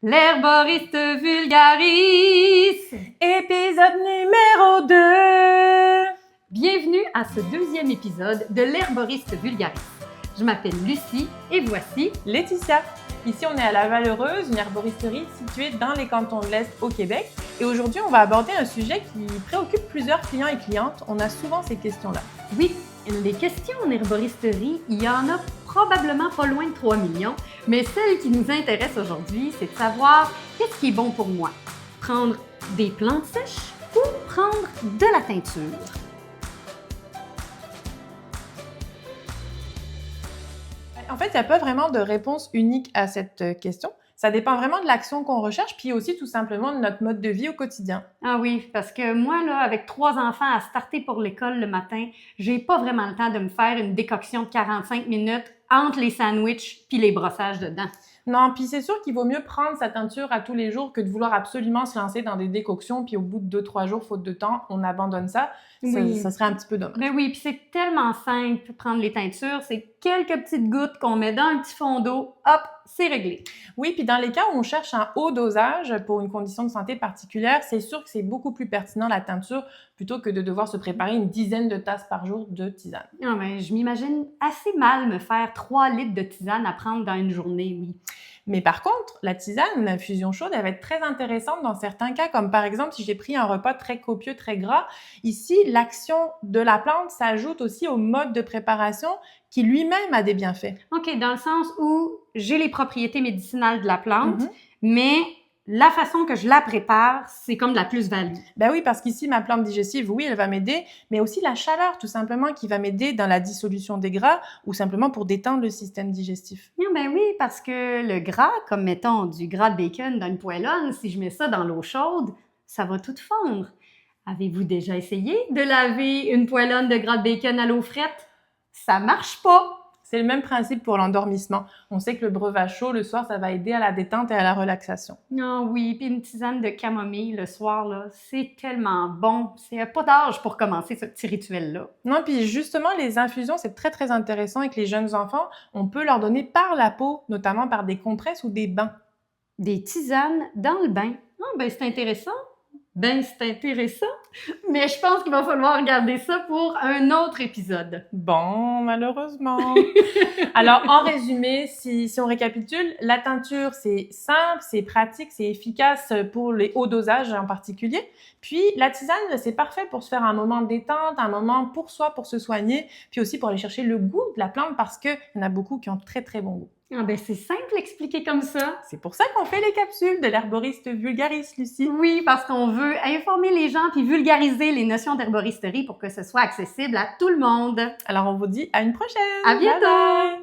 L'herboriste vulgaris! Épisode numéro 2! Bienvenue à ce deuxième épisode de l'herboriste vulgaris. Je m'appelle Lucie et voici Laetitia. Ici, on est à La Valeureuse, une herboristerie située dans les cantons de l'Est au Québec. Et aujourd'hui, on va aborder un sujet qui préoccupe plusieurs clients et clientes. On a souvent ces questions-là. Oui, les questions en herboristerie, il y en a probablement pas loin de 3 millions, mais celle qui nous intéresse aujourd'hui, c'est de savoir qu'est-ce qui est bon pour moi. Prendre des plantes sèches ou prendre de la teinture? En fait, il n'y a pas vraiment de réponse unique à cette question. Ça dépend vraiment de l'action qu'on recherche, puis aussi tout simplement de notre mode de vie au quotidien. Ah oui, parce que moi, là, avec 3 enfants à starter pour l'école le matin, j'ai pas vraiment le temps de me faire une décoction de 45 minutes entre les sandwichs puis les brossages de dents. Non, puis c'est sûr qu'il vaut mieux prendre sa teinture à tous les jours que de vouloir absolument se lancer dans des décoctions, puis au bout de 2-3 jours, faute de temps, on abandonne ça. Oui. Ça serait un petit peu dommage. Ben oui, puis c'est tellement simple prendre les teintures, c'est quelques petites gouttes qu'on met dans un petit fond d'eau, hop, c'est réglé. Oui, puis dans les cas où on cherche un haut dosage pour une condition de santé particulière, c'est sûr que c'est beaucoup plus pertinent la teinture plutôt que de devoir se préparer une dizaine de tasses par jour de tisane. Ah ben, je m'imagine assez mal me faire 3 litres de tisane à prendre dans une journée, oui. Mais par contre, la tisane ou l'infusion chaude, elle va être très intéressante dans certains cas, comme par exemple si j'ai pris un repas très copieux, très gras. Ici, l'action de la plante s'ajoute aussi au mode de préparation qui lui-même a des bienfaits. OK, dans le sens où j'ai les propriétés médicinales de la plante, Mhm. mais la façon que je la prépare, c'est comme de la plus-value. Ben oui, parce qu'ici, ma plante digestive, oui, elle va m'aider, mais aussi la chaleur, tout simplement, qui va m'aider dans la dissolution des gras ou simplement pour détendre le système digestif. Ah ben oui, parce que le gras, comme mettons du gras de bacon dans une poêlonne, si je mets ça dans l'eau chaude, ça va tout fondre. Avez-vous déjà essayé de laver une poêlonne de gras de bacon à l'eau frette? Ça marche pas! C'est le même principe pour l'endormissement. On sait que le breuvage chaud, le soir, ça va aider à la détente et à la relaxation. Ah oui, puis une tisane de camomille le soir, là, c'est tellement bon. C'est pas d'âge pour commencer ce petit rituel-là. Non, puis justement, les infusions, c'est très, très intéressant avec les jeunes enfants. On peut leur donner par la peau, notamment par des compresses ou des bains. Des tisanes dans le bain. Ah ben c'est intéressant. Ben c'est intéressant. Mais je pense qu'il va falloir regarder ça pour un autre épisode. Bon, malheureusement. Alors, en résumé, si on récapitule, la teinture, c'est simple, c'est pratique, c'est efficace pour les hauts dosages en particulier. Puis, la tisane, c'est parfait pour se faire un moment de détente, un moment pour soi, pour se soigner, puis aussi pour aller chercher le goût de la plante parce qu'il y en a beaucoup qui ont très, très bon goût. Ah ben c'est simple expliqué comme ça. C'est pour ça qu'on fait les capsules de l'herboriste vulgaris, Lucie. Oui, parce qu'on veut informer les gens puis vulgariser les notions d'herboristerie pour que ce soit accessible à tout le monde. Alors, on vous dit à une prochaine! À bientôt! Bye bye.